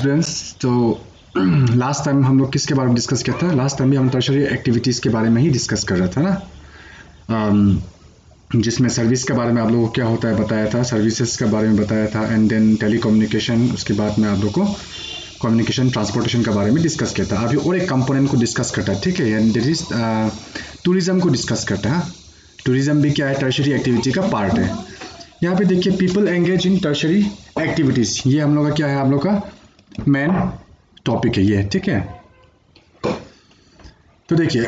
Friends तो last time हम लोग किसके बारे में डिस्कस किया था? लास्ट टाइम भी हम टर्शरी एक्टिविटीज़ के बारे में ही डिस्कस कर रहा था ना। अम, जिसमें सर्विस के बारे में आप लोगों को क्या होता है बताया था, सर्विसेज के बारे में बताया था, एंड देन टेलीकम्युनिकेशन, उसके बाद में आप लोग को कम्युनिकेशन ट्रांसपोर्टेशन के बारे में डिस्कस किया था। अभी और एक कंपोनेंट को डिस्कस करता है, ठीक है, एंड दैट इज टूरिज्म को डिस्कस करता है। टूरिज्म भी क्या है? टर्शरी एक्टिविटी का पार्ट है। यहाँ पे देखिए, people engage in tertiary activities, ये हम लोग का क्या है? हम लोग का मेन टॉपिक है ये, ठीक है। तो देखिए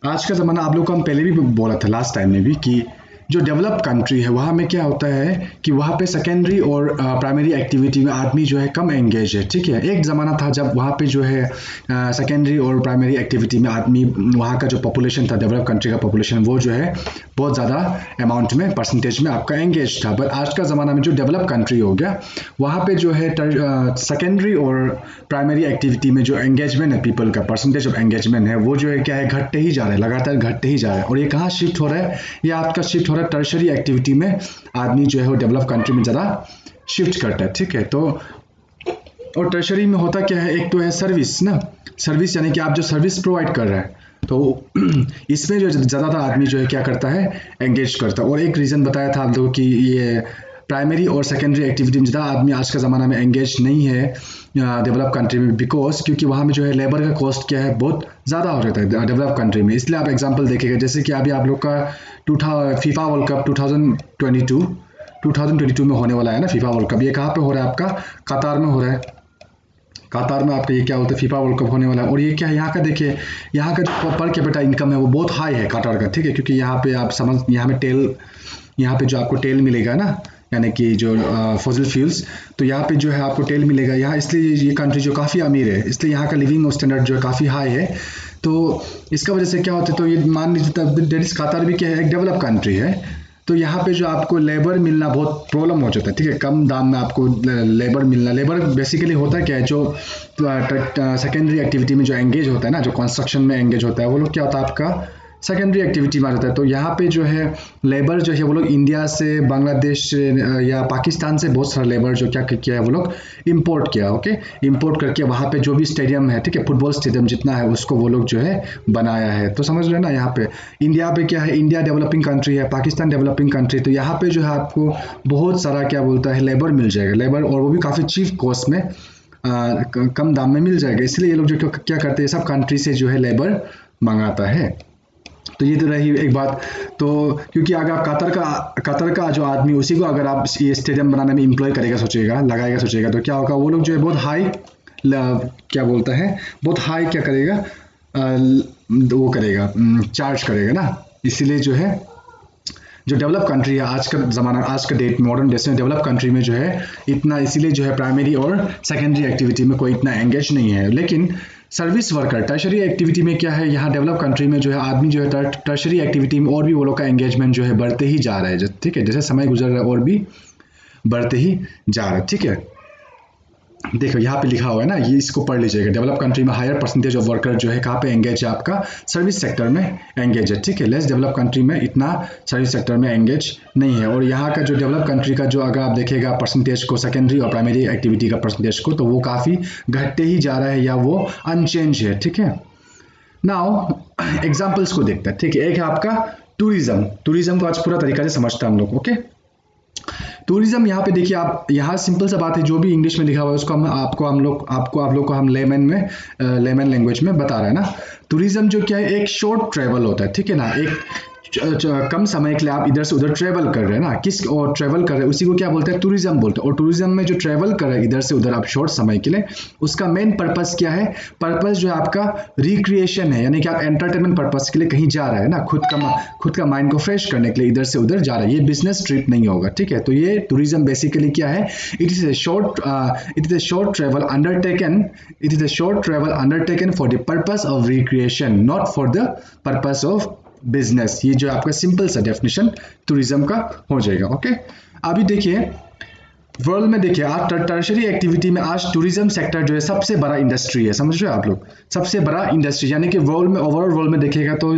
आज का ज़माना, आप लोग को हम पहले भी बोला था लास्ट टाइम में भी कि जो डेवलप कंट्री है वहाँ में क्या होता है कि वहाँ पे सेकेंडरी और प्राइमरी एक्टिविटी में आदमी जो है कम एंगेज है, ठीक है। एक ज़माना था जब वहाँ पे जो है सेकेंडरी और प्राइमरी एक्टिविटी में आदमी, वहाँ का जो पॉपुलेशन था, डेवलप कंट्री का पॉपुलेशन, वो जो है बहुत ज़्यादा अमाउंट में, परसेंटेज में आपका एंगेज था। बट आज का ज़माना में जो डेवलप कंट्री हो गया, वहाँ पे जो है सेकेंडरी और प्राइमरी एक्टिविटी में जो एंगेजमेंट है, पीपल का परसेंटेज ऑफ एंगेजमेंट है, वो जो है क्या है? घटते ही जा रहा है, लगातार घटते ही जा रहा है। और ये कहाँ शिफ्ट हो रहा है? ये आपका शिफ्ट हो रहा है टर्शरी एक्टिविटी में। आदमी जो है वो डेवलप कंट्री में ज़्यादा शिफ्ट करता है, ठीक है। तो और टर्शरी में होता क्या है? एक तो है सर्विस ना, सर्विस यानी कि आप जो सर्विस प्रोवाइड कर रहे हैं, तो इसमें जो ज़्यादातर आदमी जो है क्या करता है? एंगेज करता है। और एक रीज़न बताया था आप लोगों की, ये प्राइमरी और सेकेंडरी एक्टिविटी में ज़्यादा आदमी आज का ज़माना में एंगेज नहीं है डेवलप कंट्री में, बिकॉज क्योंकि वहाँ में जो है लेबर का कॉस्ट क्या है? बहुत ज़्यादा हो जाता है डेवलप कंट्री में। इसलिए आप एग्जांपल देखिएगा, जैसे कि अभी आप लोग का फीफा वर्ल्ड कप 2022 में होने वाला है ना, फीफा वर्ल्ड कप। ये कहाँ पे हो रहा है? आपका कतार में हो रहा है। कतार में आपका ये क्या होता है? फीफा वर्ल्ड कप होने वाला है। और ये क्या है? यहाँ का देखिए, यहाँ का जो पर कैपिटा इनकम है वो बहुत हाई है कतार का, ठीक है। क्योंकि यहाँ पे आप समझ, यहाँ पे जो आपको तेल मिलेगा ना, यानी कि जो फॉसिल फ्यूल्स, तो यहाँ पे जो है आपको तेल मिलेगा यहाँ, इसलिए ये कंट्री जो काफ़ी अमीर है, इसलिए यहाँ का लिविंग स्टैंडर्ड जो है काफ़ी हाई है। तो इसका वजह से क्या होता है? तो ये मान लीजिए दैट इज, कतार भी क्या है? एक डेवलप कंट्री है। तो यहाँ पे जो आपको लेबर मिलना बहुत प्रॉब्लम हो जाता है, ठीक है। कम दाम में आपको लेबर मिलना, लेबर बेसिकली होता है क्या है? जो सेकेंडरी एक्टिविटी में जो एंगेज होता है ना, जो कंस्ट्रक्शन में एंगेज होता है, वो लोग क्या होता है? आपका सेकेंडरी एक्टिविटी में आ जाता है। तो यहाँ पे जो है लेबर जो है वो लोग इंडिया से, बांग्लादेश से या पाकिस्तान से बहुत सारा लेबर जो क्या किया है? वो लोग इंपोर्ट किया, ओके। इंपोर्ट करके वहाँ पे जो भी स्टेडियम है, ठीक है, फुटबॉल स्टेडियम जितना है, उसको वो लोग जो है बनाया है। तो समझ रहे हैं ना? यहाँ पे इंडिया पे क्या है? इंडिया डेवलपिंग कंट्री है, पाकिस्तान डेवलपिंग कंट्री। तो यहाँ पे जो है आपको बहुत सारा क्या बोलता है? लेबर मिल जाएगा, लेबर, और वो भी काफ़ी चीप कॉस्ट में, कम दाम में मिल जाएगा। इसलिए ये लोग जो क्या करते हैं? सब कंट्री से जो है लेबर मंगाता है। तो ये तो रही एक बात। तो क्योंकि अगर आप कतर का जो आदमी, उसी को अगर आप ये स्टेडियम बनाने में एम्प्लॉय करेगा, सोचेगा, लगाएगा, सोचेगा, तो क्या होगा? वो लोग जो है बहुत हाई, क्या बोलता है, बहुत हाई क्या करेगा? वो करेगा, चार्ज करेगा ना। इसीलिए जो है, जो डेवलप कंट्री है, आज का ज़माना, आज का डेट, मॉडर्न डेट में डेवलप कंट्री में जो है इतना, इसीलिए जो है प्राइमरी और सेकेंडरी एक्टिविटी में कोई इतना एंगेज नहीं है। लेकिन सर्विस वर्कर टर्शरी एक्टिविटी में क्या है? यहाँ डेवलप कंट्री में जो है आदमी जो है टर्शरी एक्टिविटी में और भी वो लोग का एंगेजमेंट जो है बढ़ते ही जा रहा है, ठीक है। जैसे समय गुजर रहा है और भी बढ़ते ही जा रहा है, ठीक है। देखो यहाँ पे लिखा हुआ है ना, ये इसको पढ़ लीजिएगा। डेवलप कंट्री में हायर परसेंटेज ऑफ वर्कर जो है कहाँ पे एंगेज है? आपका सर्विस सेक्टर में एंगेज है, ठीक है। लेस डेवलप कंट्री में इतना सर्विस सेक्टर में एंगेज नहीं है। और यहाँ का जो डेवलप कंट्री का जो, अगर आप देखेगा परसेंटेज को, सेकेंडरी और प्राइमरी एक्टिविटी का परसेंटेज को, तो वो काफ़ी घटते ही जा रहा है या वो अनचेंज है, ठीक है। नाउ एग्जाम्पल्स को देखते हैं, ठीक है। एक है आपका टूरिज्म। टूरिज्म को आज पूरा तरीका से समझता है हम लोग, ओके। टूरिज्म यहाँ पे देखिए, आप यहाँ सिंपल सा बात है, जो भी इंग्लिश में लिखा हुआ है उसको हम आपको हम लोग आपको आप लोग को हम लेमन में, लेमन लैंग्वेज में बता रहा है ना। टूरिज्म जो क्या है? एक शॉर्ट ट्रेवल होता है, ठीक है ना। एक कम समय के लिए आप इधर से उधर ट्रेवल कर रहे हैं ना, किस और ट्रेवल कर रहे हैं, उसी को क्या बोलते हैं? टूरिज्म बोलते हैं। और टूरिज्म में जो ट्रेवल कर रहे हैं इधर से उधर आप शॉर्ट समय के लिए, उसका मेन पर्पस क्या है? पर्पस जो है आपका रिक्रिएशन है, यानी कि आप एंटरटेनमेंट पर्पस के लिए कहीं जा रहे हैं ना, खुद का माइंड को फ्रेश करने के लिए इधर से उधर जा रहे हैं। ये बिजनेस ट्रिप नहीं होगा, ठीक है। तो ये टूरिज्म बेसिकली क्या है? It is a short travel undertaken, it is a short travel undertaken for the purpose of recreation, not for the purpose of business. ये जो आपका सिंपल सा डेफिनेशन टूरिज्म का हो जाएगा, ओके। अभी देखिए वर्ल्ड में, देखिए आज टर्शरी एक्टिविटी में आज टूरिज्म सेक्टर जो है सबसे बड़ा इंडस्ट्री है, समझ रहे हो आप लोग? सबसे बड़ा इंडस्ट्री, यानी कि वर्ल्ड में, ओवरऑल वर्ल्ड में देखिएगा तो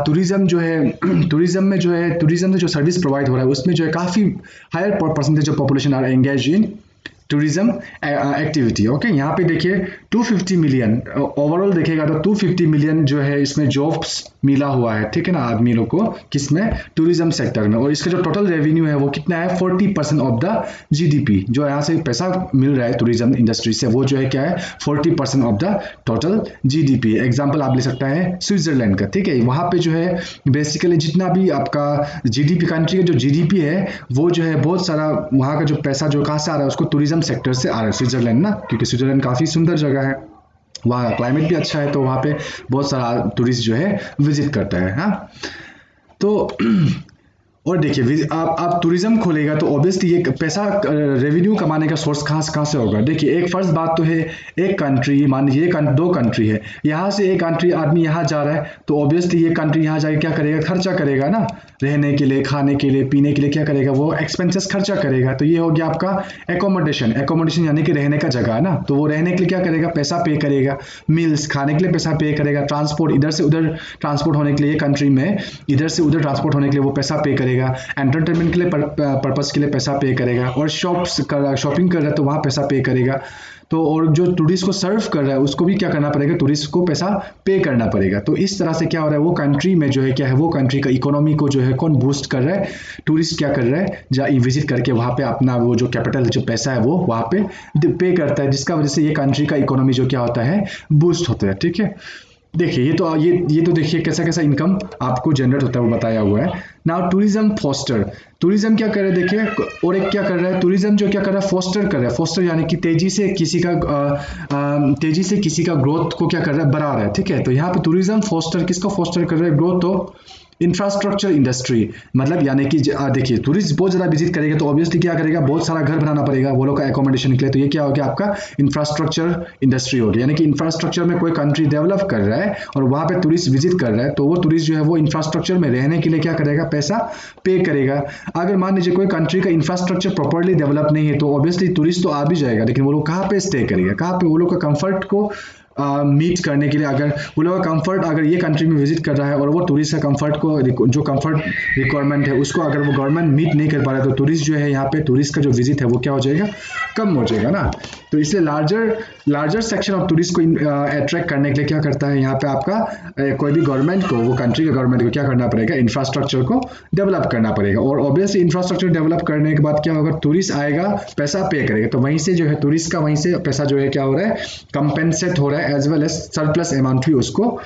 टूरिज्म जो है, टूरिज्म में जो है, टूरिज्म से जो सर्विस प्रोवाइड हो रहा है उसमें जो है काफ़ी higher percentage of population are engage in tourism activity. Okay, यहाँ पे देखिए 250 मिलियन ओवरऑल देखेगा तो 250 मिलियन जो है इसमें जॉब्स मिला हुआ है, ठीक है ना, आदमी लोग को, किसमें, टूरिज्म सेक्टर में। और इसका जो टोटल रेवेन्यू है वो कितना है, 40% ऑफ द जीडीपी, जो यहाँ से पैसा मिल रहा है टूरिज्म इंडस्ट्री से, वो जो है क्या है, 40% of the total GDP. Example आप ले सकता है स्विट्जरलैंड का, ठीक है, वहाँ पे जो है बेसिकली जितना भी आपका जीडीपी, कंट्री का जो जीडीपी है वो जो है बहुत सारा वहाँ का जो पैसा जो कहाँ से आ रहा है उसको टूरिज्म सेक्टर से आ रहा है, स्विट्जरलैंड ना, क्योंकि स्विट्जरलैंड काफ़ी सुंदर जगह है, वहाँ का क्लाइमेट भी अच्छा है, तो वहाँ पे बहुत सारा टूरिस्ट जो है विजिट करता है। हाँ, तो और देखिए आप टूरिज्म खोलेगा तो ऑब्वियसली ये पैसा रेवेन्यू कमाने का सोर्स कहाँ से होगा। देखिए एक फर्स्ट बात तो है, एक कंट्री, मान लीजिए दो कंट्री है, यहाँ से एक कंट्री आदमी यहाँ जा रहा है तो ऑब्वियसली ये कंट्री यहाँ जाके क्या करेगा, खर्चा करेगा ना, रहने के लिए, खाने के लिए, पीने के लिए क्या करेगा, वो एक्सपेंसेस खर्चा करेगा। तो ये हो गया आपका एकोमोडेशन यानी कि रहने का जगह है ना, तो वो रहने के लिए क्या करेगा, पैसा पे करेगा, मील्स खाने के लिए पैसा पे करेगा, ट्रांसपोर्ट इधर से उधर ट्रांसपोर्ट होने के लिए, कंट्री में इधर से उधर ट्रांसपोर्ट होने के लिए वो पैसा पे करेगा, एंटरटेनमेंट के लिए पर्पस के लिए पैसा पे करेगा, और शॉपिंग कर रहा है तो वहाँ पैसा पे करेगा। तो और जो टूरिस्ट को सर्व कर रहा है उसको भी क्या करना पड़ेगा, टूरिस्ट को पैसा पे करना पड़ेगा। तो इस तरह से क्या हो रहा है, वो कंट्री में जो है क्या है, वो कंट्री का इकोनॉमी को जो है कौन बूस्ट कर रहा है, टूरिस्ट क्या कर रहा है, जहाँ विजिट करके वहाँ पे अपना वो जो कैपिटल जो पैसा है वो वहाँ पे पे करता है, जिसका वजह से ये कंट्री का इकोनॉमी जो क्या होता है, बूस्ट होता है। ठीक है, देखिए ये तो देखिए कैसा कैसा इनकम आपको जनरेट होता है वो बताया हुआ है। नाउ टूरिज्म फोस्टर, टूरिज्म क्या कर रहा है देखिए, और एक क्या कर रहा है, टूरिज्म जो क्या कर रहा है, फोस्टर कर रहा है। फोस्टर यानी कि तेजी से किसी का ग्रोथ को क्या कर रहा है, बढ़ा रहा है। ठीक है, तो यहाँ पे टूरिज्म फोस्टर किसको फोस्टर कर रहा है, ग्रोथ तो इंफ्रास्ट्रक्चर इंडस्ट्री, मतलब यानी कि देखिए टूरिस्ट बहुत ज़्यादा विजिट करेगा तो ऑब्वियसली क्या करेगा, बहुत सारा घर बनाना पड़ेगा वो लोग का एकोमोडेशन के लिए। तो ये क्या हो गया, आपका इंफ्रास्ट्रक्चर इंडस्ट्री हो गया, यानी कि इंफ्रास्ट्रक्चर में कोई कंट्री डेवलप कर रहा है और वहाँ पे टूरिस्ट विजिट कर रहा है तो वो टूरिस्ट जो है वो इंफ्रास्ट्रक्चर में रहने के लिए क्या करेगा, पैसा पे करेगा। अगर मान लीजिए कोई कंट्री का इंफ्रास्ट्रक्चर प्रॉपर्ली डेवलप नहीं है तो ऑब्वियसली टूरिस्ट तो आ भी जाएगा, लेकिन वो लोग कहाँ पे स्टे करेगा, कहाँ पे, वो लोग का कंफर्ट को मीट करने के लिए, अगर वो लोग का कंफर्ट अगर ये कंट्री में विजिट कर रहा है और वो टूरिस्ट का कंफर्ट को, जो कंफर्ट रिक्वायरमेंट है उसको अगर वो गवर्नमेंट मीट नहीं कर पा रहा है तो टूरिस्ट जो है यहाँ पे, टूरिस्ट का जो विजिट है वो क्या हो जाएगा, कम हो जाएगा ना। तो इसलिए लार्जर सेक्शन ऑफ टूरिस्ट को अट्रैक्ट करने के लिए क्या करता है, यहाँ पे आपका कोई भी गवर्नमेंट को, वो कंट्री के गवर्नमेंट को क्या करना पड़ेगा, इंफ्रास्ट्रक्चर को डेवलप करना पड़ेगा। और ऑब्वियसली इंफ्रास्ट्रक्चर डेवलप करने के बाद क्या होगा, टूरिस्ट आएगा, पैसा पे करेगा, तो वहीं से जो है टूरिस्ट का वहीं से पैसा जो है क्या हो रहा है, कंपेंसेट हो रहा है, as well as surplus amount भी उसको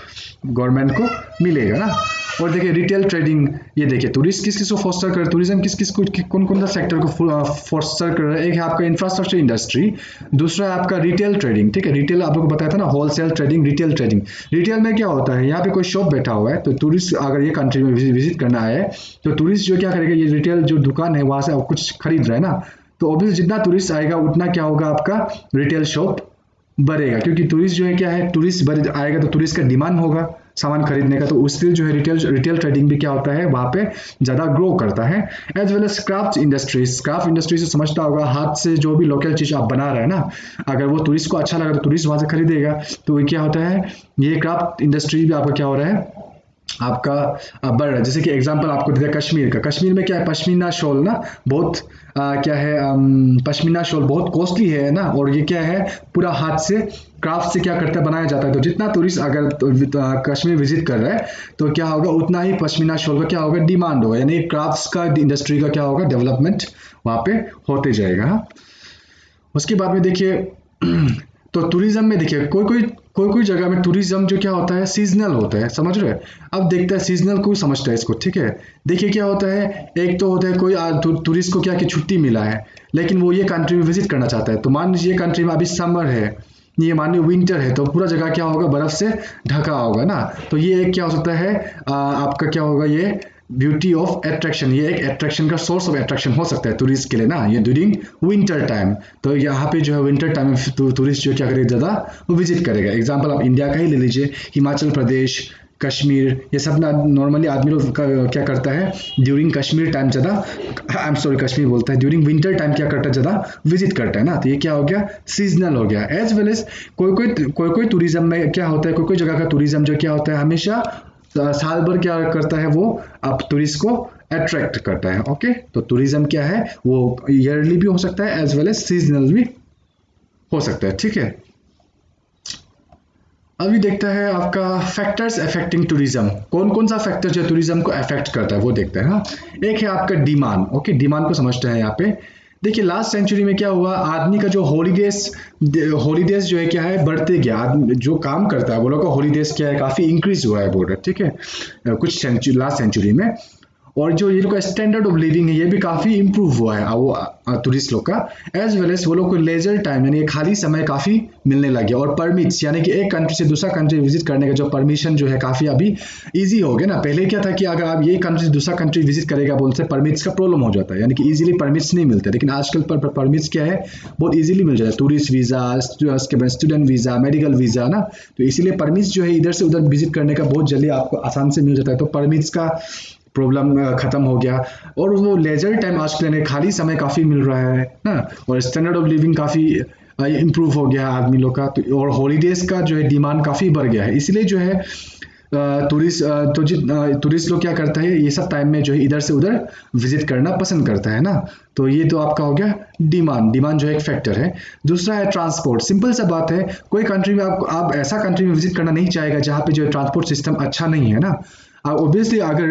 गवर्नमेंट को मिलेगा ना। और देखिए रिटेल ट्रेडिंग, ये देखिए टूरिस्ट किस को फोस्टर कर, टूरिज्म किस को, कौन सा सेक्टर को फोस्टर कर रहा है। एक है आपका इंफ्रास्ट्रक्चर इंडस्ट्री, दूसरा है आपका रिटेल ट्रेडिंग। ठीक है, रिटेल आप लोग को बताया था ना, wholesale trading, retail trading. Retail में क्या होता है, यहाँ पे कोई शॉप बैठा हुआ है तो टूरिस्ट अगर ये कंट्री में विजिट करना है तो टूरिस्ट जो क्या करेगा, ये रिटेल जो दुकान है वहां से कुछ खरीद रहा है ना, तो ऑब्वियसली जितना टूरिस्ट आएगा उतना क्या होगा, आपका रिटेल शॉप बढ़ेगा, क्योंकि टूरिस्ट जो है क्या है, टूरिस्ट आएगा तो टूरिस्ट का डिमांड होगा सामान खरीदने का, तो उससे जो है रिटेल ट्रेडिंग भी क्या होता है, वहाँ पे ज़्यादा ग्रो करता है। As well as craft industry से समझता होगा, हाथ से जो भी लोकल चीज़ आप बना रहे हैं ना, अगर वो टूरिस्ट को अच्छा लगा तो टूरिस्ट वहाँ से खरीदेगा, तो क्या होता है, ये क्राफ्ट इंडस्ट्री भी आपका क्या हो रहा है, आपका बढ़ रहा है। जैसे कि एग्जांपल आपको दिया कश्मीर का, कश्मीर में क्या है, पश्मीना शॉल ना, बहुत क्या है, पश्मीना शॉल बहुत कॉस्टली है ना, और ये क्या है, पूरा हाथ से क्राफ्ट से क्या करता है, बनाया जाता है। तो जितना टूरिस्ट अगर कश्मीर विजिट कर रहा है तो क्या होगा, उतना ही पश्मीना शॉल का क्या होगा, डिमांड होगा, यानी क्राफ्ट्स का इंडस्ट्री का क्या होगा, डेवलपमेंट वहाँ पे होते जाएगा। उसके बाद में देखिए तो टूरिज्म में देखिए कोई जगह में टूरिज्म जो क्या होता है, सीजनल होता है, समझ रहे हैं। अब देखता है सीजनल कोई समझता है इसको, ठीक है। देखिए क्या होता है, एक तो होता है कोई टूरिस्ट को क्या कि छुट्टी मिला है, लेकिन वो ये कंट्री में विजिट करना चाहता है। तो मान लीजिए ये कंट्री में अभी समर है, ये मान लीजिए विंटर है, तो पूरा जगह क्या होगा, बर्फ से ढका होगा ना। तो ये एक क्या हो सकता है, आपका क्या होगा, ये ब्यूटी ऑफ अट्रैक्शन, ये एक अट्रैक्शन का सोर्स ऑफ अट्रैक्शन हो सकता है टूरिस्ट के लिए ना, ये ड्यूरिंग विंटर टाइम। तो यहाँ पे जो है विंटर टाइम में टूरिस्ट जो क्या करेगा, ज़्यादा विजिट करेगा। एग्जांपल आप इंडिया का ही ले लीजिए, हिमाचल प्रदेश, कश्मीर, ये सब ना नॉर्मली आदमी लोग क्या करता है, ड्यूरिंग कश्मीर टाइम ज़्यादा कश्मीर बोलता है, ड्यूरिंग विंटर टाइम क्या करता है, ज़्यादा विजिट करता है ना। तो ये क्या हो गया, सीजनल हो गया। एज वेल एज कोई टूरिज्म में क्या होता है, कोई जगह का टूरिज्म जो क्या होता है, हमेशा साल भर क्या करता है, वो आप टूरिस्ट को अट्रैक्ट करता है। ओके, तो टूरिज्म क्या है, वो ईयरली भी हो सकता है एज वेल एज सीजनल भी हो सकता है। ठीक है, अभी देखता है आपका फैक्टर्स अफेक्टिंग टूरिज्म, कौन कौन सा फैक्टर जो टूरिज्म को अफेक्ट करता है वो देखते हैं। हाँ, एक है आपका डिमांड। ओके, डिमांड को समझते हैं यहाँ पे। देखिए लास्ट सेंचुरी में क्या हुआ, आदमी का जो हॉलीडेज जो है क्या है बढ़ते गया, आदमी जो काम करता है वो लोग का हॉलीडेज क्या है काफी इंक्रीज हुआ है बोल रहे। ठीक है, कुछ सेंचुरी लास्ट सेंचुरी में। और जो ये लोग का स्टैंडर्ड ऑफ लिविंग है ये भी काफ़ी इंप्रूव हुआ है वो टूरिस्ट लोग का। एज वेल एज वो लोग को लेजर टाइम यानी खाली समय काफ़ी मिलने लग गया। और परमिट्स यानी कि एक कंट्री से दूसरा कंट्री विजिट करने का जो परमिशन जो है काफ़ी अभी इजी हो गया ना। पहले क्या था कि अगर आप ये कंट्री से दूसरा कंट्री विजिट करेगा बोलते परमिट्स का प्रॉब्लम हो जाता है, यानी कि इजीली परमिट्स नहीं मिलते। लेकिन आजकल पर परमिट्स क्या है बहुत इजीली मिल जाता है, टूरिस्ट वीज़ा, उसके बाद स्टूडेंट वीज़ा, मेडिकल वीज़ा ना। तो इसीलिए परमिट्स जो है इधर से उधर विजिट करने का बहुत जल्दी आपको आसान से मिल जाता है। तो परमिट्स का प्रॉब्लम खत्म हो गया। और वो लेजर टाइम आजकल खाली समय काफ़ी मिल रहा है ना, और स्टैंडर्ड ऑफ लिविंग काफ़ी इम्प्रूव हो गया आदमी लोग का। तो और हॉलीडेज का जो है डिमांड काफ़ी बढ़ गया है। इसलिए जो है टूरिस्ट लोग क्या करता है ये सब टाइम में जो है इधर से उधर विजिट करना पसंद करता है ना। तो ये तो आपका हो गया डिमांड जो है एक फैक्टर है। दूसरा है ट्रांसपोर्ट। सिंपल सा बात है, कोई कंट्री में आप ऐसा कंट्री में विजिट करना नहीं चाहेगा जहाँ पे जो है ट्रांसपोर्ट सिस्टम अच्छा नहीं है ना। ऑब्वियसली अगर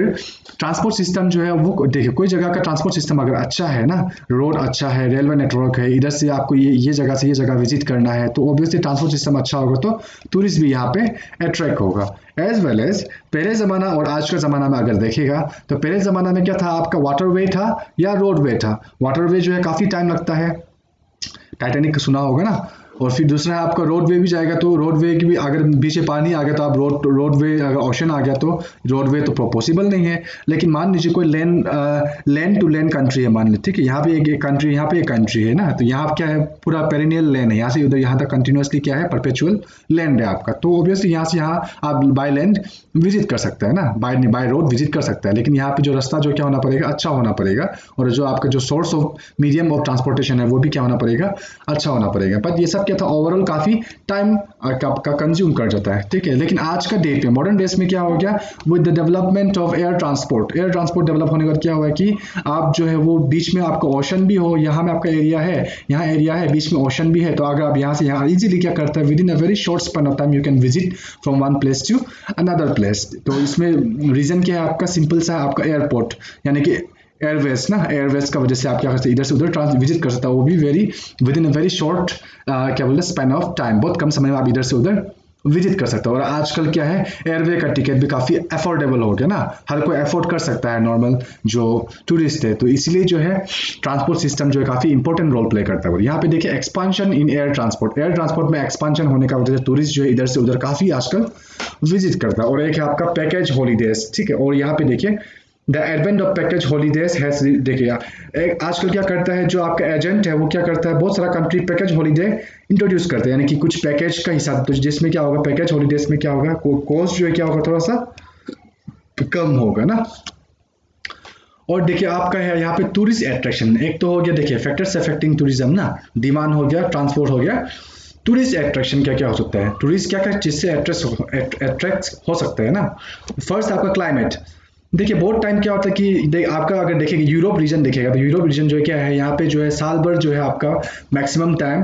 ट्रांसपोर्ट सिस्टम जो है वो देखिए, कोई जगह का ट्रांसपोर्ट सिस्टम अगर अच्छा है ना, रोड अच्छा है, रेलवे नेटवर्क है, इधर से आपको ये जगह से ये जगह विजिट करना है, तो ऑब्वियसली ट्रांसपोर्ट सिस्टम अच्छा होगा तो टूरिस्ट भी यहाँ पे अट्रैक्ट होगा। एज वेल एज पहले ज़माना और आज का ज़माना में अगर देखेगा तो पहले ज़माना में क्या था, आपका वाटरवे था या रोडवे था। वाटरवे जो है काफ़ी टाइम लगता है, टाइटैनिक सुना होगा ना। और फिर दूसरा है आपका रोडवे भी जाएगा, तो रोडवे की भी अगर बीच में पानी आ गया तो आप रोडवे अगर ओशन आ गया तो रोडवे तो पॉसिबल नहीं है। लेकिन मान लीजिए कोई लैंड टू लैंड कंट्री है, मान लीजिए ठीक है, यहाँ पे एक कंट्री, यहाँ पे एक कंट्री है ना, तो यहाँ क्या है पूरा पेरिनियल लैंड है, यहाँ से उधर यहाँ तक कंटिन्यूसली क्या है परपेचुअल लैंड है आपका। तो ऑब्वियसली यहाँ से यहाँ आप बाय लैंड विजिट कर सकते हैं ना, बाय रोड विजिट कर सकता है। लेकिन यहाँ पे जो रास्ता जो क्या होना पड़ेगा, अच्छा होना पड़ेगा। और जो आपका जो source of medium of transportation है वो भी क्या होना पड़ेगा, अच्छा होना पड़ेगा। बट ये सब क्या था, ओवरऑल काफी टाइम का कंज्यूम कर जाता है। ठीक है, लेकिन आज का डेट में मॉडर्न डेज में क्या हो गया, with the development of air transport develop होने के बाद क्या हुआ कि आप जो है वो बीच में आपका ओशन भी हो, यहाँ में आपका एरिया है, यहाँ एरिया है, बीच में ओशन भी है, तो अगर आप यहाँ से यहाँ इजीली क्या करते हैं, within a very short span of time you can visit from one place to another place. तो इसमें रीजन क्या है आपका, सिंपल सा आपका एयरपोर्ट यानी कि एयरवेज ना, एयरवेज का वजह से आप क्या कर सकते हैं, इधर से उधर विजिट कर सकते हैं, वो भी with in a very short क्या बोलते हैं स्पैन ऑफ टाइम, बहुत कम समय में आप इधर से उधर विजिट कर सकते हो। और आजकल क्या है, एयरवे का टिकट भी काफ़ी अफोर्डेबल हो गया ना, हर कोई अफोर्ड कर सकता है नॉर्मल जो टूरिस्ट है। तो इसलिए जो है ट्रांसपोर्ट सिस्टम जो है काफ़ी इंपॉर्टेंट रोल प्ले करता है। यहाँ पे देखिए एक्सपांशन इन एयर ट्रांसपोर्ट में एक्सपांशन होने का वजह से टूरिस्ट जो है इधर से उधर काफ़ी आजकल विजिट करता है। और एक है आपका पैकेज हॉलीडेज, ठीक है, और यहाँ पे देखिए the advent of package holidays has, देखिए आजकल क्या करता है जो आपका एजेंट है वो क्या करता है, बहुत सारा कंट्री पैकेज हॉलीडे इंट्रोड्यूस करते हैं, यानी कि कुछ पैकेज का हिसाब, तो जिसमें क्या होगा पैकेज हॉलीडेज में क्या होगा, कॉस्ट जो है क्या होगा थोड़ा सा कम होगा ना। और देखिए आपका है यहाँ पे टूरिस्ट अट्रैक्शन, एक तो हो गया देखिए फैक्टर्स अफेक्टिंग टूरिज्म ना, डिमांड हो गया, ट्रांसपोर्ट हो गया, टूरिस्ट अट्रैक्शन क्या क्या हो सकता है, टूरिस्ट क्या क्या जिससे अट्रैक्ट हो सकता है ना। फर्स्ट आपका क्लाइमेट, देखिए बहुत टाइम क्या होता है कि आपका अगर देखेंगे यूरोप रीजन देखेगा तो यूरोप रीजन जो है क्या है, यहाँ पे जो है साल भर जो है आपका मैक्सिमम टाइम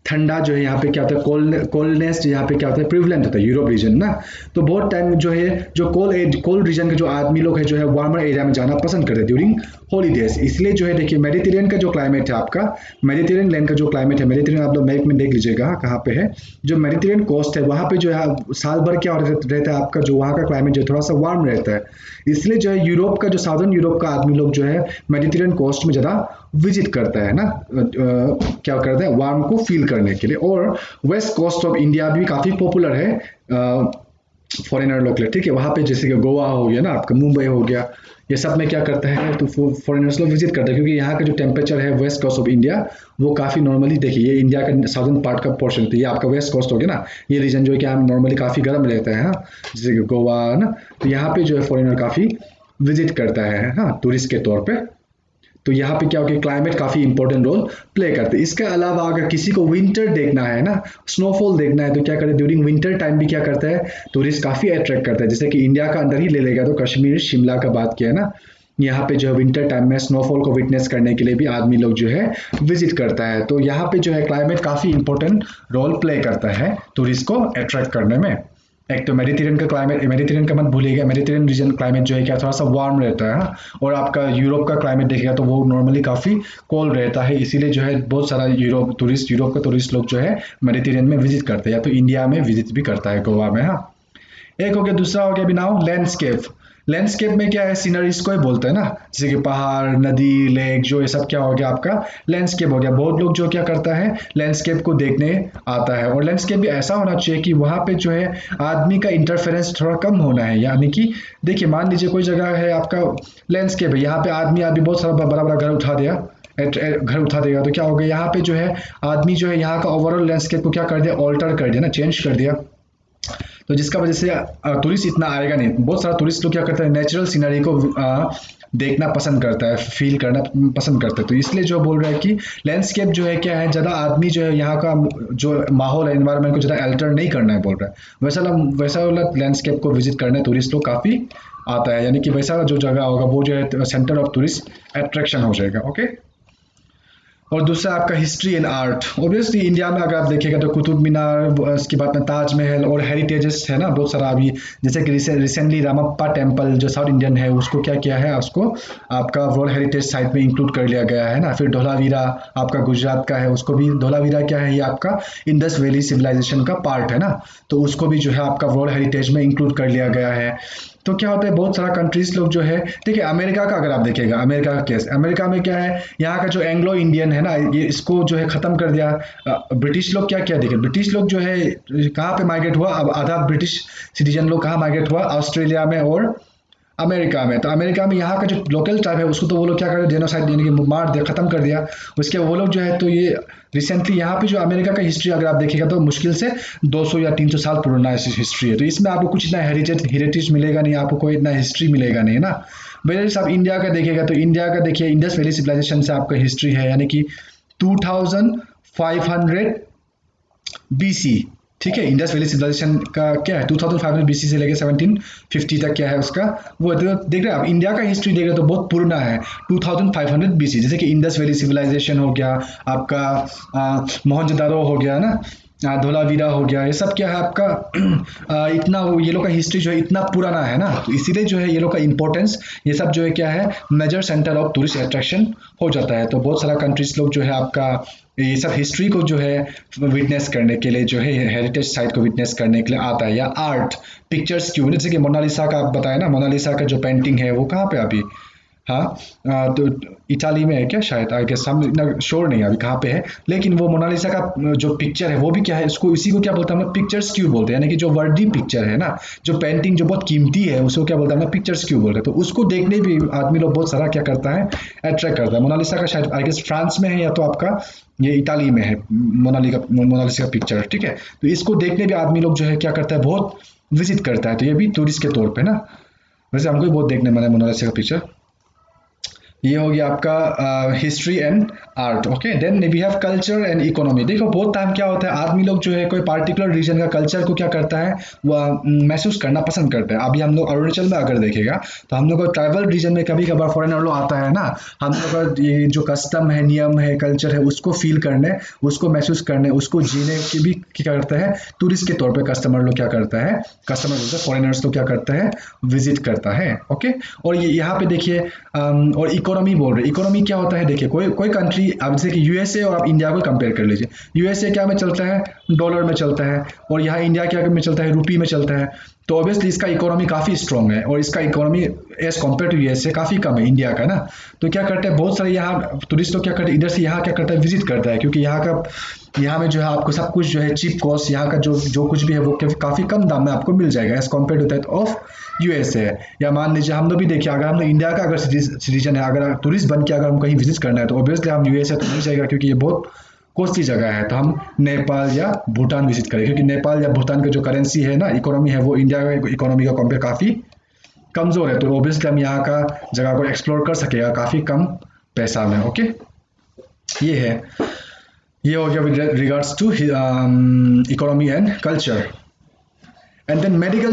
ठंडा जो है, यहाँ पे क्या होता है कोल्डनेस यहाँ पे क्या होता है प्रिवलेंट होता है यूरोप रीजन ना। तो बहुत टाइम जो है जो कोल्ड रीजन के जो आदमी लोग है जो है वार्मर एरिया में जाना पसंद करते हैं ड्यूरिंग हॉलीडेज। इसलिए जो है देखिए मेडिटेरियन का जो क्लाइमेट है आपका, मेडिटेरियन लैंड का जो क्लाइमेट है, मेडिटेरियन आप लोग मैप में देख लीजिएगा कहाँ पे है, जो मेडिटेरियन कोस्ट है वहाँ पे जो है साल भर क्या रहता है आपका, जो वहाँ का क्लाइमेट जो थोड़ा सा वार्म रहता है। इसलिए जो है यूरोप का जो साउदर्न यूरोप का आदमी लोग जो है मेडिटेरियन कोस्ट में ज़्यादा विजिट करता है ना, क्या करता है वार्म को फील करने के लिए। और वेस्ट कोस्ट ऑफ इंडिया भी काफ़ी पॉपुलर है फॉरेनर लोग के लिए, ठीक है, वहाँ पे जैसे कि गोवा हो गया ना आपका, मुंबई हो गया, ये सब में क्या करता है तो फॉरेनर्स लोग विजिट करते हैं, क्योंकि यहाँ का जो टेम्परेचर है वेस्ट कोस्ट ऑफ इंडिया वो काफ़ी नॉर्मली, देखिए ये इंडिया का साउदर्न पार्ट का पोर्शन है, ये आपका वेस्ट कोस्ट हो गया ना, ये रीजन जो है कि नॉर्मली काफ़ी गर्म रहता है, हाँ जैसे कि गोवा ना, तो यहाँ पे जो है फॉरेनर काफ़ी विजिट करता है हाँ टूरिस्ट के तौर पे। तो यहाँ पे क्या हो गया, क्लाइमेट काफी इंपॉर्टेंट रोल प्ले करते हैं। इसके अलावा अगर किसी को विंटर देखना है ना, स्नोफॉल देखना है, तो क्या करते हैं ड्यूरिंग विंटर टाइम भी क्या करता है टूरिस्ट काफी अट्रैक्ट करता है। जैसे कि इंडिया का अंदर ही ले लेगा तो कश्मीर शिमला का बात किया है ना, यहाँ पे जो है विंटर टाइम में स्नोफॉल को विटनेस करने के लिए भी आदमी लोग जो है विजिट करता है। तो यहाँ पे जो है क्लाइमेट काफ़ी इंपॉर्टेंट रोल प्ले करता है टूरिस्ट को अट्रैक्ट करने में। एक तो मेडिटेरियन का क्लाइमेट, मेडिटेरियन का मत भूलिएगा, मेडिटेरियन रीजन क्लाइमेट जो है क्या थोड़ा सा वार्म रहता है, और आपका यूरोप का क्लाइमेट देखिएगा तो वो नॉर्मली काफ़ी कोल्ड रहता है, इसीलिए जो है बहुत सारा यूरोप का टूरिस्ट लोग जो है मेडिटेरियन में विजिट करते हैं, या तो इंडिया में विजिट भी करता है गोवा में। हाँ, एक हो गया, दूसरा हो गया बिनाओ लैंडस्केप। लैंडस्केप में क्या है, सीनरीज को ही बोलते हैं ना, जैसे कि पहाड़, नदी, लेक, जो ये सब क्या हो गया आपका लैंडस्केप हो गया। बहुत लोग जो क्या करता है लैंडस्केप को देखने आता है, और लैंडस्केप भी ऐसा होना चाहिए कि वहाँ पे जो है आदमी का इंटरफेरेंस थोड़ा कम होना है। यानी कि देखिए, मान लीजिए कोई जगह है आपका लैंडस्केप है, यहाँ पे आदमी बहुत सारा बड़ा बड़ा घर उठा दिया, घर उठा देगा, तो क्या हो गया, यहाँ पे जो है आदमी जो है यहाँ का ओवरऑल लैंडस्केप को क्या कर दिया, ऑल्टर कर दिया ना, चेंज कर दिया। तो जिसका वजह से टूरिस्ट इतना आएगा नहीं। बहुत सारा टूरिस्ट लोग क्या करता है, नेचुरल सीनरी को देखना पसंद करता है, फील करना पसंद करता है। तो इसलिए जो बोल रहा है कि लैंडस्केप जो है क्या है, ज़्यादा आदमी जो है यहाँ का जो माहौल है, एनवायरनमेंट को ज़्यादा अल्टर नहीं करना है बोल रहा है। वैसा वाला लैंडस्केप को विजिट करने टूरिस्ट लोग काफ़ी आता है, यानी कि वैसा जो जगह होगा वो जो है सेंटर ऑफ टूरिस्ट अट्रैक्शन हो जाएगा। ओके, और दूसरा आपका history and art. Obviously India में अगर आप देखेगा तो कुतुब मीनार, उसके बाद में ताजमहल और हेरिटेजेस है ना बहुत सारा। अभी जैसे कि रिसेंटली रामप्पा टेम्पल जो साउथ इंडियन है, उसको क्या किया है, उसको आपका वर्ल्ड हेरिटेज साइट में इंक्लूड कर लिया गया है ना। फिर धोलावीरा आपका गुजरात का है, उसको भी धोलावीरा क्या है, ये आपका इंडस वैली सिविलाइजेशन का पार्ट है ना, तो उसको भी जो है आपका वर्ल्ड हेरिटेज में इंक्लूड कर लिया गया है। तो क्या होता है, बहुत सारा कंट्रीज लोग जो है, देखिए अमेरिका का अगर आप देखिएगा, अमेरिका का केस, अमेरिका में क्या है, यहाँ का जो एंग्लो इंडियन है ना, ये इसको जो है खत्म कर दिया। ब्रिटिश लोग क्या किया, देखिए ब्रिटिश लोग जो है कहाँ पे माइग्रेट हुआ, अब आधा ब्रिटिश सिटीजन लोग कहाँ माइग्रेट हुआ, ऑस्ट्रेलिया में और अमेरिका में। तो अमेरिका में यहाँ का जो लोकल ट्राइब है उसको तो वो लोग क्या कर, जेनोसाइड यानी कि मार दिया, खत्म कर दिया। उसके वो लोग जो है, तो ये रिसेंटली यहाँ पे जो अमेरिका का हिस्ट्री अगर आप देखिएगा तो मुश्किल से 200 या 300 साल पुराना हिस्ट्री है। तो इसमें आपको कुछ इतना हेरिटेज मिलेगा नहीं, आपको कोई इतना हिस्ट्री मिलेगा नहीं, है ना। वैसे आप इंडिया का देखिएगा तो इंडिया का देखिए, इंडस वैली सिविलाइजेशन से आपका हिस्ट्री है, यानी कि 2500 BC, ठीक है। इंडस वैली सिविलाइजेशन का क्या है, 2500 BC से लेकर 1750 तक क्या है उसका, वो देख रहे हैं आप, इंडिया का हिस्ट्री देख रहे हैं तो बहुत पुराना है, 2500 BC। जैसे कि इंडस वैली सिविलाइजेशन हो गया आपका, मोहनजोदारो हो गया ना, धोलावीरा हो गया, ये सब क्या है आपका इतना ये लोग का हिस्ट्री जो है इतना पुराना है ना, तो इसीलिए जो है ये लोग का इंपॉर्टेंस, ये सब जो है क्या है, major centre of tourist attraction हो जाता है। तो बहुत सारा कंट्रीज लोग जो है आपका ये सब हिस्ट्री को जो है विटनेस करने के लिए, जो है हेरिटेज साइट को विटनेस करने के लिए आता है। या आर्ट, पिक्चर्स क्यों, जैसे कि मोनालिसा का आप बताया ना, मोनालिसा का जो पेंटिंग है वो कहाँ पे अभी, हाँ तो इटाली में है क्या शायद, आई गेस, हम इतना श्योर नहीं है अभी कहाँ पे है, लेकिन वो मोनालिसा का जो पिक्चर है वो भी क्या है, उसको इसी को क्या बोलते हैं हम लोग, पिक्चर्स क्यों बोलते हैं, यानी कि जो वर्डी पिक्चर है ना, जो पेंटिंग जो बहुत कीमती है उसको क्या बोलते हैं हम लोग, पिक्चर्स क्यों बोलते हैं। तो उसको देखने भी आदमी लोग बहुत सारा क्या करता है, अट्रैक्ट करता है। मोनालिसा का शायद आई गेस फ्रांस में है, या तो आपका ये इटाली में है मोनालिसा का पिक्चर, ठीक है। तो इसको देखने भी आदमी लोग जो है क्या करता है, बहुत विजिट करता है। तो ये भी टूरिस्ट के तौर पर ना, वैसे हमको भी बहुत देखने में मोनालिसा का पिक्चर। ये हो गया आपका history and art. Okay, then we have culture and economy. देखो बहुत टाइम क्या होता है, आदमी लोग जो है कोई पार्टिकुलर रीजन का कल्चर को क्या करता है, वह महसूस करना पसंद करते हैं। अभी हम लोग अरुणाचल में अगर देखेगा तो हम लोग को ट्राइबल रीजन में कभी कभार फॉरेनर लोग आता है ना, हम लोग का ये जो कस्टम है, नियम है, कल्चर है, उसको फील करने, उसको महसूस करने, उसको जीने की भी क्या करता है, टूरिस्ट के तौर पर कस्टमर लोग क्या करता है, कस्टमर बोलते हैं फॉरेनर्स लोग क्या करता है, विजिट करता है। ओके, और ये यहाँ पे देखिए और इकोनॉमी बोल रहे, इकोनॉमी क्या होता है, देखिए कोई कंट्री, अब जैसे कि यूएसए और आप इंडिया को कंपेयर कर लीजिए। यूएसए क्या में चलता है, डॉलर में चलता है, और यहाँ इंडिया क्या में चलता है, रुपी में चलता है। तो ऑब्वियसली इसका इकोनॉमी काफ़ी स्ट्रॉन्ग है, और इसका economy as compare to USA काफ़ी कम है इंडिया का ना। तो क्या करते हैं बहुत सारे यहाँ टूरिस्ट लोग क्या करते हैं, इधर से यहाँ क्या करता है, विजिट करता है, क्योंकि यहाँ में जो है आपको सब कुछ जो है चीप कॉस्ट, यहाँ का जो कुछ भी है वो काफ़ी कम दाम में आपको मिल जाएगा as compare to that of USA. या मान लीजिए हम लोग भी देखिए, अगर हम लोग इंडिया का अगर सिटीजन है, अगर टूरिस्ट बन के अगर हम कहीं विजिट करना है तो ऑब्वियसली हम यूएसए तो नहीं जाएगा, क्योंकि ये बहुत कॉस्टली जगह है। तो हम नेपाल या भूटान विजिट करें, क्योंकि नेपाल या भूटान का जो करेंसी है ना, इकोनॉमी है, वो इंडिया का इकोनॉमी का कंपेयर काफ़ी कमज़ोर है। तो ऑब्वियसली हम यहाँ का जगह को एक्सप्लोर कर सकेगा काफ़ी कम पैसा में। ओके, ये है, ये हो गया with regards to economy and culture. And then medical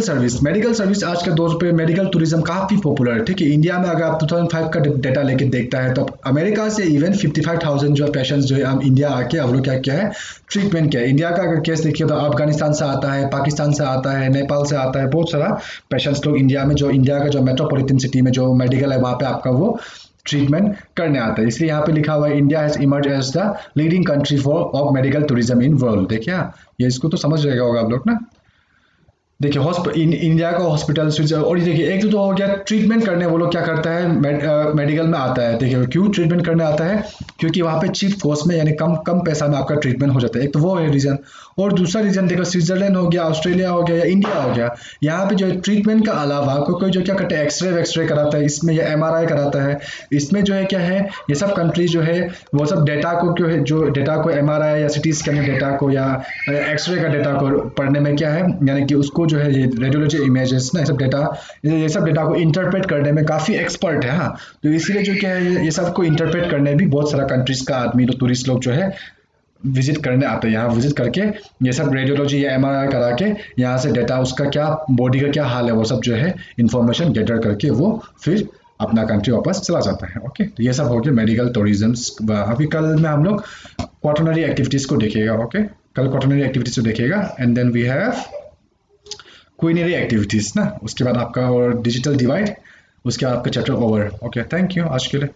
service आज के दौर पे मेडिकल टूरिज्म काफ़ी पॉपुलर है, ठीक है। इंडिया में अगर आप 2005 का डेटा लेके देखता है तो अमेरिका से इवन 55,000 जो पेशेंट्स जो है हम इंडिया आके हम लोग क्या क्या है ट्रीटमेंट किया है। इंडिया का अगर केस देखिए तो अफगानिस्तान से आता है, पाकिस्तान से आता है, नेपाल से आता है, बहुत सारा पेशेंट्स लोग इंडिया में जो इंडिया का जो मेट्रोपॉलिटन सिटी में जो मेडिकल है वहाँ पे आपका वो ट्रीटमेंट करने आता है। इसलिए यहाँ पे लिखा हुआ है India has emerge as the leading country for of medical tourism in world. देखिए ये इसको तो समझ रहेगा होगा आप लोग ना। देखिए इंडिया का हॉस्पिटल और ये देखिए एक तो हो गया ट्रीटमेंट करने, वो लोग क्या करता है मेडिकल में आता है। देखिए क्यों ट्रीटमेंट करने आता है, क्योंकि वहाँ पे चीप कॉस्ट में यानी कम कम पैसा में आपका ट्रीटमेंट हो जाता है, एक तो वो है रीज़न। और दूसरा रीज़न देखो स्विट्जरलैंड हो गया, ऑस्ट्रेलिया हो गया या इंडिया हो गया, यहाँ पे जो है ट्रीटमेंट का अलावा कोई जो क्या करता है एक्सरे कराता है इसमें, या MRI कराता है इसमें, जो है क्या है ये सब कंट्री जो है वो सब डेटा को क्यों है जो डेटा को MRI या CT स्कैन डेटा को या एक्सरे का डेटा को पढ़ने में क्या है, यानी कि उसको जो है ये रेडियोलॉजी इमेजेस ना ये सब डेटा को इंटरप्रेट करने में काफ़ी एक्सपर्ट है। हाँ, तो इसीलिए जो क्या है ये सब को इंटरप्रेट करने भी बहुत सारा कंट्रीज का आदमी तो टूरिस्ट लोग जो है विजिट करने आते हैं। यहाँ विजिट करके ये सब रेडियोलॉजी या MRI करा के यहाँ से डेटा उसका क्या बॉडी का क्या हाल है वो सब जो है इंफॉर्मेशन गैदर करके वो फिर अपना कंट्री वापस चला जाता है। ओके, तो ये सब हो गया मेडिकल टूरिज्म। अभी कल में हम लोग क्वाटरनरी एक्टिविटीज़ को देखेगा। ओके, कल क्वाटरनरी एक्टिविटीज़ को देखेगा and then we have quinary activities ना, उसके बाद आपका और डिजिटल डिवाइड, उसके बाद आपका chapter over. Okay, thank you आज के लिए।